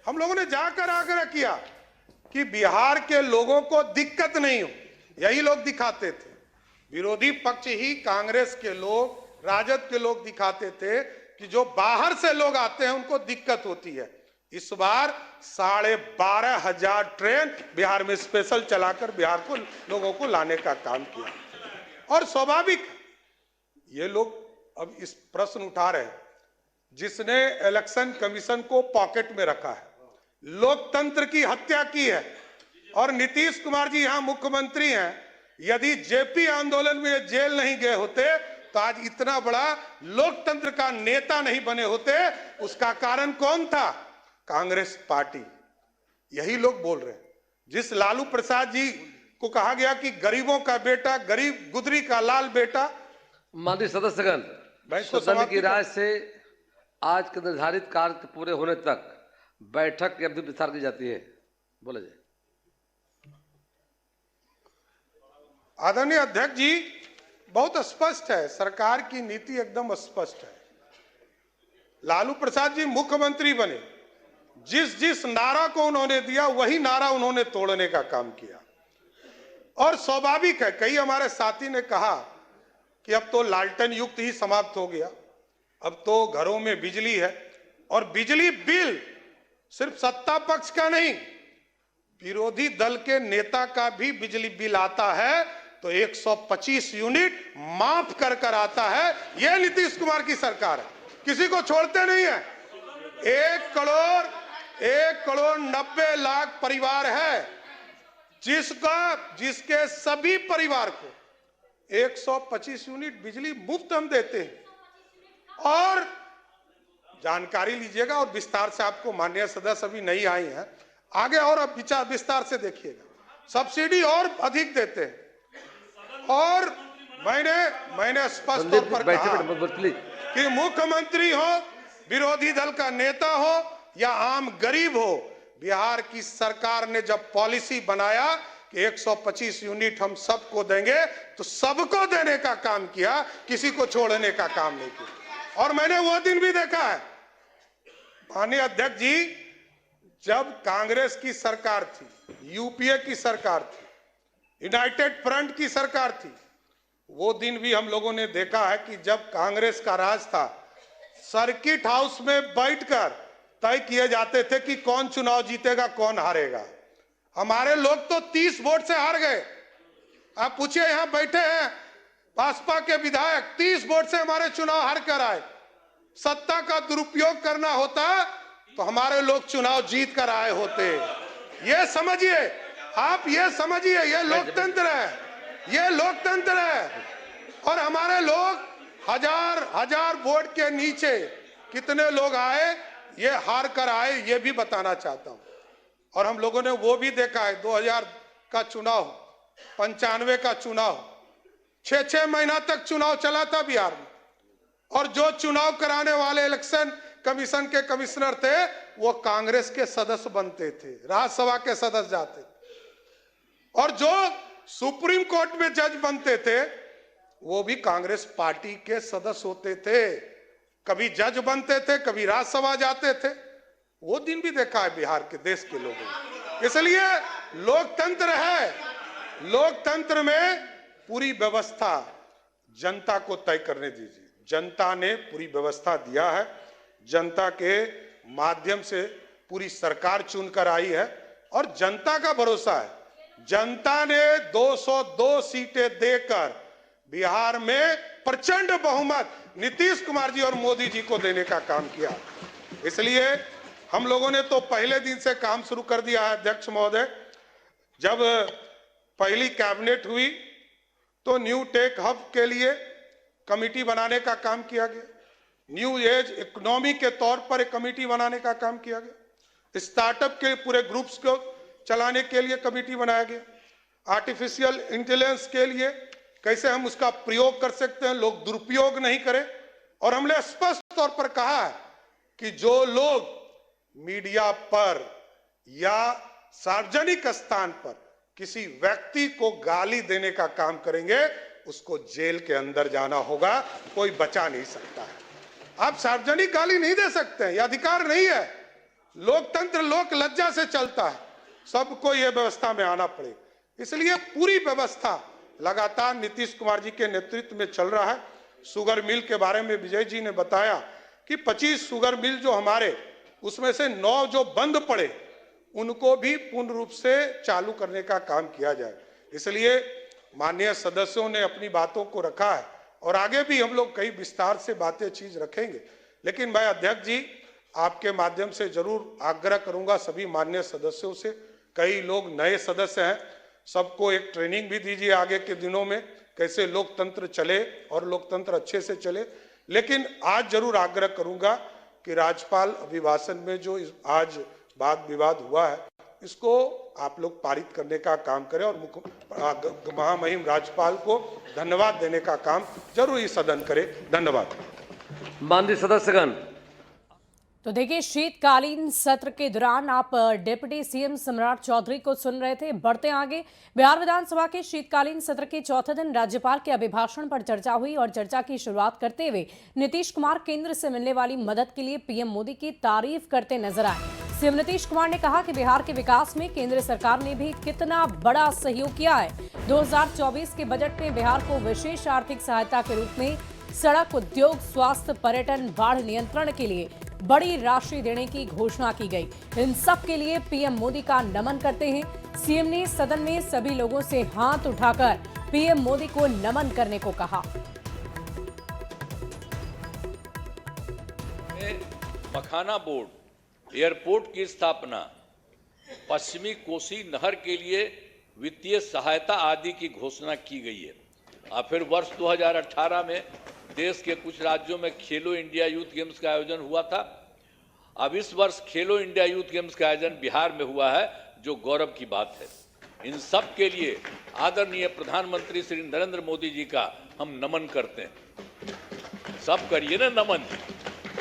हम लोगों ने जाकर आग्रह किया कि बिहार के लोगों को दिक्कत नहीं हो, यही लोग दिखाते थे। विरोधी पक्ष ही कांग्रेस के लोग, राजद के लोग दिखाते थे कि जो बाहर से लोग आते हैं उनको दिक्कत होती है। इस बार 12,500 ट्रेन बिहार में स्पेशल चलाकर बिहार को लोगों को लाने का काम किया। और स्वाभाविक ये लोग अब इस प्रश्न उठा रहे हैं, जिसने इलेक्शन कमीशन को पॉकेट में रखा है, लोकतंत्र की हत्या की है, और नीतीश कुमार जी यहां मुख्यमंत्री हैं। यदि जेपी आंदोलन में जेल नहीं गए होते तो आज इतना बड़ा लोकतंत्र का नेता नहीं बने होते। उसका कारण कौन था? कांग्रेस पार्टी। यही लोग बोल रहे हैं। जिस लालू प्रसाद जी को कहा गया कि गरीबों का बेटा, गरीब गुदरी का लाल बेटा। माननीय सदस्यगण, सदन की राय से आज के निर्धारित कार्य पूरे होने तक बैठक की अवधि विस्तार की जाती है। बोले जाए। आदरणीय अध्यक्ष जी, बहुत स्पष्ट है, सरकार की नीति एकदम स्पष्ट है। लालू प्रसाद जी मुख्यमंत्री बने, जिस जिस नारा को उन्होंने दिया वही नारा उन्होंने तोड़ने का काम किया। और स्वाभाविक है, कई हमारे साथी ने कहा कि अब तो लालटेन युग ही समाप्त हो गया, अब तो घरों में बिजली है। और बिजली बिल सिर्फ सत्ता पक्ष का नहीं, विरोधी दल के नेता का भी बिजली बिल आता है तो 125 यूनिट माफ कर कर आता है। यह नीतीश कुमार की सरकार है, किसी को छोड़ते नहीं है। 1 करोड़ 90 लाख परिवार है जिसके सभी परिवार को 125 यूनिट बिजली मुफ्त हम देते हैं। और जानकारी लीजिएगा और विस्तार से, आपको माननीय सदस्य अभी नहीं आई हैं, आगे और अब विचार विस्तार से देखिएगा। सब्सिडी और अधिक देते हैं। और मैंने स्पष्ट तौर पर कहा कि मुख्यमंत्री हो, विरोधी दल का नेता हो या आम गरीब हो, बिहार की सरकार ने जब पॉलिसी बनाया कि 125 यूनिट हम सबको देंगे तो सबको देने का काम किया, किसी को छोड़ने का काम नहीं किया। और मैंने वो दिन भी देखा है माननीय अध्यक्ष जी, जब कांग्रेस की सरकार थी, यूपीए की सरकार थी, यूनाइटेड फ्रंट की सरकार थी, वो दिन भी हम लोगों ने देखा है कि जब कांग्रेस का राज था, सर्किट हाउस में बैठकर तय किए जाते थे कि कौन चुनाव जीतेगा, कौन हारेगा। हमारे लोग तो 30 वोट से हार गए। आप पूछिए, यहां बैठे हैं भाजपा के विधायक, 30 वोट से हमारे चुनाव हार कर आए। सत्ता का दुरुपयोग करना होता तो हमारे लोग चुनाव जीत कर आए होते। ये समझिए, आप ये समझिए, ये लोकतंत्र है, ये लोकतंत्र है। और हमारे लोग हजार वोट के नीचे कितने लोग आए, ये हार कर आए, ये भी बताना चाहता हूं। और हम लोगों ने वो भी देखा है, 2000 का चुनाव, 95 का चुनाव, 6 महीना तक चुनाव चला था बिहार में। और जो चुनाव कराने वाले इलेक्शन कमीशन के कमिश्नर थे, वो कांग्रेस के सदस्य बनते थे, राज्यसभा के सदस्य जाते थे। और जो सुप्रीम कोर्ट में जज बनते थे, वो भी कांग्रेस पार्टी के सदस्य होते थे। कभी जज बनते थे, कभी राज्यसभा जाते थे। वो दिन भी देखा है बिहार के, देश के लोगों ने। इसलिए लोकतंत्र है, लोकतंत्र में पूरी व्यवस्था जनता को तय करने दीजिए। जनता ने पूरी व्यवस्था दिया है, जनता के माध्यम से पूरी सरकार चुनकर आई है और जनता का भरोसा है। जनता ने 202 सीटें देकर बिहार में प्रचंड बहुमत नीतीश कुमार जी और मोदी जी को देने का काम किया। इसलिए हम लोगों ने तो पहले दिन से काम शुरू कर दिया है। अध्यक्ष महोदय, जब पहली कैबिनेट हुई तो न्यू टेक हब के लिए कमेटी बनाने का काम किया गया, न्यू एज इकोनॉमी के तौर पर एक कमेटी बनाने का काम किया गया, स्टार्टअप के पूरे ग्रुप्स को चलाने के लिए कमेटी बनाया गया, आर्टिफिशियल इंटेलिजेंस के लिए कैसे हम उसका प्रयोग कर सकते हैं, लोग दुरुपयोग नहीं करें। और हमने स्पष्ट तौर पर कहा है कि जो लोग मीडिया पर या सार्वजनिक स्थान पर किसी व्यक्ति को गाली देने का काम करेंगे, उसको जेल के अंदर जाना होगा, कोई बचा नहीं सकता है। आप सार्वजनिक गाली नहीं दे सकते हैं, यह अधिकार नहीं है। लोकतंत्र लोक लज्जा से चलता है, सबको यह व्यवस्था में आना पड़े। इसलिए पूरी व्यवस्था लगातार नीतीश कुमार जी के नेतृत्व में चल रहा है। शुगर मिल के बारे में विजय जी ने बताया कि 25 शुगर मिल जो हमारे, उसमें से 9 जो बंद पड़े उनको भी पूर्ण रूप से चालू करने का काम किया जाए। इसलिए माननीय सदस्यों ने अपनी बातों को रखा है और आगे भी हम लोग कई विस्तार से बातें चीज रखेंगे। लेकिन मैं अध्यक्ष जी आपके माध्यम से जरूर आग्रह करूंगा सभी माननीय सदस्यों से, कई लोग नए सदस्य हैं, सबको एक ट्रेनिंग भी दीजिए आगे के दिनों में कैसे लोकतंत्र चले और लोकतंत्र अच्छे से चले। लेकिन आज जरूर आग्रह करूंगा कि राज्यपाल अभिभाषण में जो आज वाद विवाद हुआ है इसको आप लोग पारित करने का काम करें और महामहिम राज्यपाल को धन्यवाद देने का काम जरूर इस सदन करे। धन्यवाद। माननीय सदस्यगण, तो देखिए, शीतकालीन सत्र के दौरान आप डिप्टी सीएम सम्राट चौधरी को सुन रहे थे। बढ़ते आगे, बिहार विधानसभा के शीतकालीन सत्र के चौथे दिन राज्यपाल के अभिभाषण पर चर्चा हुई और चर्चा की शुरुआत करते हुए नीतीश कुमार केंद्र से मिलने वाली मदद के लिए पीएम मोदी की तारीफ करते नजर आए। सीएम नीतीश कुमार ने कहा कि बिहार के विकास में केंद्र सरकार ने भी कितना बड़ा सहयोग किया है। 2024 के बजट में बिहार को विशेष आर्थिक सहायता के रूप में सड़क, उद्योग, स्वास्थ्य, पर्यटन, बाढ़ नियंत्रण के लिए बड़ी राशि देने की घोषणा की गई। इन सब के लिए पीएम मोदी का नमन करते हैं। सीएम ने सदन में सभी लोगों से हाथ उठाकर पीएम मोदी को नमन करने को कहा। मखाना बोर्ड, एयरपोर्ट की स्थापना, पश्चिमी कोसी नहर के लिए वित्तीय सहायता आदि की घोषणा की गई है। और फिर वर्ष 2018 में देश के कुछ राज्यों में खेलो इंडिया यूथ गेम्स का आयोजन हुआ था। अब इस वर्ष खेलो इंडिया यूथ गेम्स का आयोजन बिहार में हुआ है, जो गौरव की बात है। इन सब के लिए आदरणीय प्रधानमंत्री श्री नरेंद्र मोदी जी का हम नमन करते हैं। सब करिए ना नमन,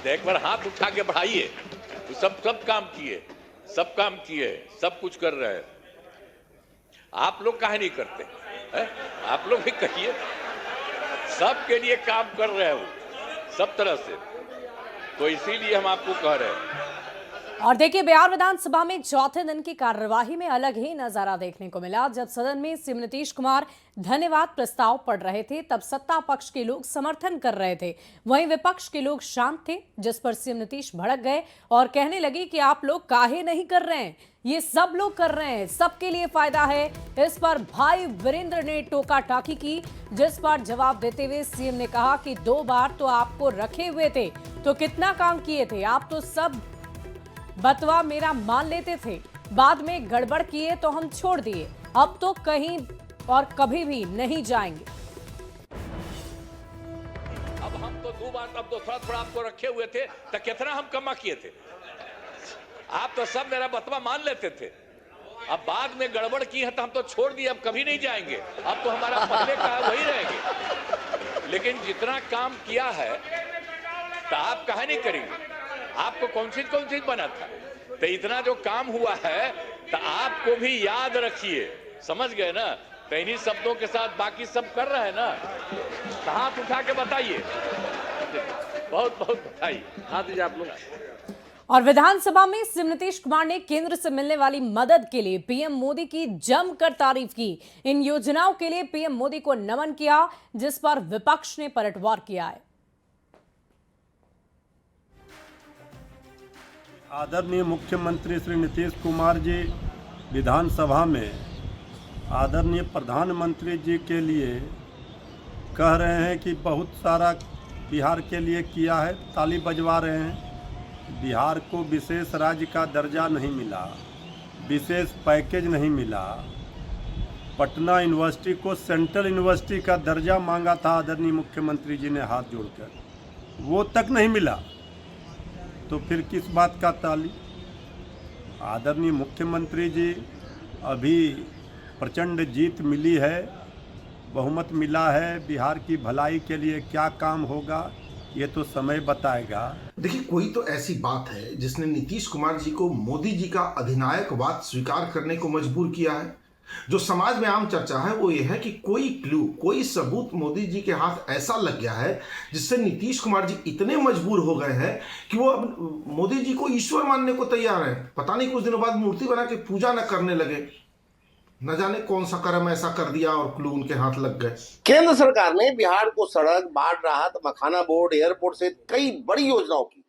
एक बार हाथ उठा के बढ़ाइए। तो सब काम किए, सब कुछ कर रहे हैं। आप लोग काहे नहीं करते है? आप लोग भी कहिए, सबके लिए काम कर रहे हैं वो सब तरह से, तो इसीलिए हम आपको कह रहे हैं। और देखिए, बिहार विधानसभा में चौथे दिन की कार्यवाही में अलग ही नजारा देखने को मिला। जब सदन में सीएम नीतीश कुमार धन्यवाद प्रस्ताव पढ़ रहे थे, तब सत्ता पक्ष के लोग समर्थन कर रहे थे, वहीं विपक्ष के लोग शांत थे, जिस पर सीएम नीतीश भड़क गए और कहने लगे कि आप लोग काहे नहीं कर रहे हैं, ये सब लोग कर रहे हैं, सबके लिए फायदा है। इस पर भाई वीरेंद्र ने टोका टाकी की, जिस पर जवाब देते हुए सीएम ने कहा कि 2 बार तो आपको रखे हुए थे, तो कितना काम किए थे, आप तो सब बतवा मेरा मान लेते थे, बाद में गड़बड़ किए तो हम छोड़ दिए, अब तो कहीं और कभी भी नहीं जाएंगे। अब हम तो 2 बार, अब तो थोड़ा आपको रखे हुए थे, तो कितना हम कमा किए थे, आप तो सब मेरा बतवा मान लेते थे, अब बाद में गड़बड़ की है तो हम तो छोड़ दिए, अब कभी नहीं जाएंगे, अब तो हमारा पहले का है वही रहेंगे। लेकिन जितना काम किया है तो आप काहे नहीं करेंगे, आपको कौन चीज बना था, तो इतना जो काम हुआ है तो आपको भी याद रखिए, समझ गए ना। तो इन्हीं शब्दों के साथ बाकी सब कर रहे हैं ना, तो हाथ उठा के बताइए, बहुत बहुत बधाई, हाथ दीजिए आप लोग। और विधानसभा में सीएम नीतीश कुमार ने केंद्र से मिलने वाली मदद के लिए पीएम मोदी की जमकर तारीफ की। इन योजनाओं के लिए पीएम मोदी को नमन किया, जिस पर विपक्ष ने पलटवार किया है। आदरणीय मुख्यमंत्री श्री नीतीश कुमार जी विधानसभा में आदरणीय प्रधानमंत्री जी के लिए कह रहे हैं कि बहुत सारा बिहार के लिए किया है, ताली बजवा रहे हैं। बिहार को विशेष राज्य का दर्जा नहीं मिला, विशेष पैकेज नहीं मिला, पटना यूनिवर्सिटी को सेंट्रल यूनिवर्सिटी का दर्जा मांगा था आदरणीय मुख्यमंत्री जी ने हाथ जोड़कर, वो तक नहीं मिला, तो फिर किस बात का ताली। आदरणीय मुख्यमंत्री जी, अभी प्रचंड जीत मिली है, बहुमत मिला है, बिहार की भलाई के लिए क्या काम होगा ये तो समय बताएगा। देखिए, कोई तो ऐसी बात है जिसने नीतीश कुमार जी को मोदी जी का अधिनायकवाद स्वीकार करने को मजबूर किया है। जो समाज में आम चर्चा है वो ये है कि कोई क्लू, कोई सबूत मोदी जी के हाथ ऐसा लग गया है जिससे नीतीश कुमार जी इतने मजबूर हो गए हैं कि वो अब मोदी जी को ईश्वर मानने को तैयार है। पता नहीं कुछ दिनों बाद मूर्ति बना के पूजा न करने लगे। न जाने कौन सा कर्म ऐसा कर दिया और क्लू उनके हाथ लग गए। केंद्र सरकार ने बिहार को सड़क, बाढ़ राहत, मखाना बोर्ड, एयरपोर्ट से कई बड़ी योजनाओं की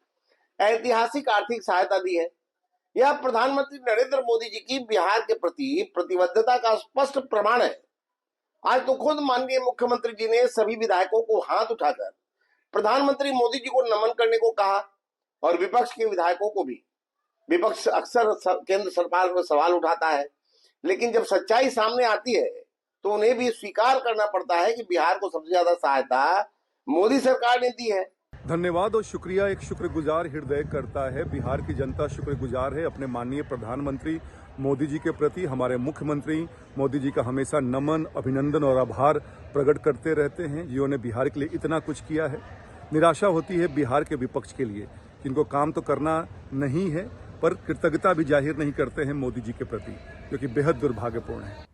ऐतिहासिक आर्थिक सहायता दी है। यह प्रधानमंत्री नरेंद्र मोदी जी की बिहार के प्रति प्रतिबद्धता का स्पष्ट प्रमाण है। आज तो खुद माननीय मुख्यमंत्री जी ने सभी विधायकों को हाथ उठाकर प्रधानमंत्री मोदी जी को नमन करने को कहा और विपक्ष के विधायकों को भी। विपक्ष अक्सर केंद्र सरकार पर सवाल उठाता है, लेकिन जब सच्चाई सामने आती है तो उन्हें भी स्वीकार करना पड़ता है कि बिहार को सबसे ज्यादा सहायता मोदी सरकार ने दी है। धन्यवाद और शुक्रिया। एक शुक्रगुजार हृदय करता है, बिहार की जनता शुक्रगुजार है अपने माननीय प्रधानमंत्री मोदी जी के प्रति। हमारे मुख्यमंत्री मोदी जी का हमेशा नमन, अभिनंदन और आभार प्रकट करते रहते हैं, जिन्होंने बिहार के लिए इतना कुछ किया है। निराशा होती है बिहार के विपक्ष के लिए, जिनको काम तो करना नहीं है पर कृतज्ञता भी जाहिर नहीं करते हैं मोदी जी के प्रति, जो कि बेहद दुर्भाग्यपूर्ण है।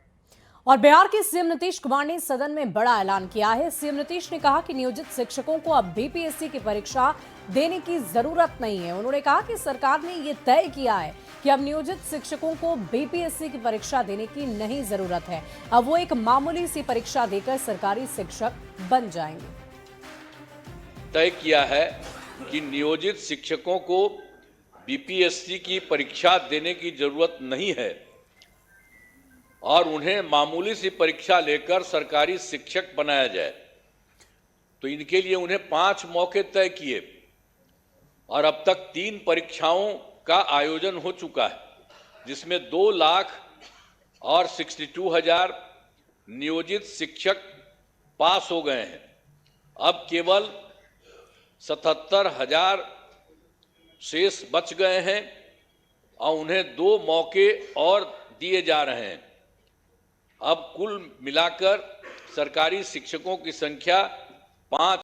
और बिहार के सीएम नीतीश कुमार ने सदन में बड़ा ऐलान किया है। सीएम नीतीश ने कहा कि नियोजित शिक्षकों को अब बीपीएससी की परीक्षा देने की जरूरत नहीं है। उन्होंने कहा कि सरकार ने ये तय किया है कि अब नियोजित शिक्षकों को बीपीएससी की परीक्षा देने की नहीं जरूरत है। अब वो एक मामूली सी परीक्षा देकर सरकारी शिक्षक बन जाएंगे। तय किया है कि नियोजित शिक्षकों को बीपीएससी की परीक्षा देने की जरूरत नहीं है और उन्हें मामूली सी परीक्षा लेकर सरकारी शिक्षक बनाया जाए। तो इनके लिए उन्हें 5 मौके तय किए और अब तक 3 परीक्षाओं का आयोजन हो चुका है, जिसमें 2,62,000 नियोजित शिक्षक पास हो गए हैं। अब केवल 77,000 शेष बच गए हैं और उन्हें 2 मौके और दिए जा रहे हैं। अब कुल मिलाकर सरकारी शिक्षकों की संख्या 5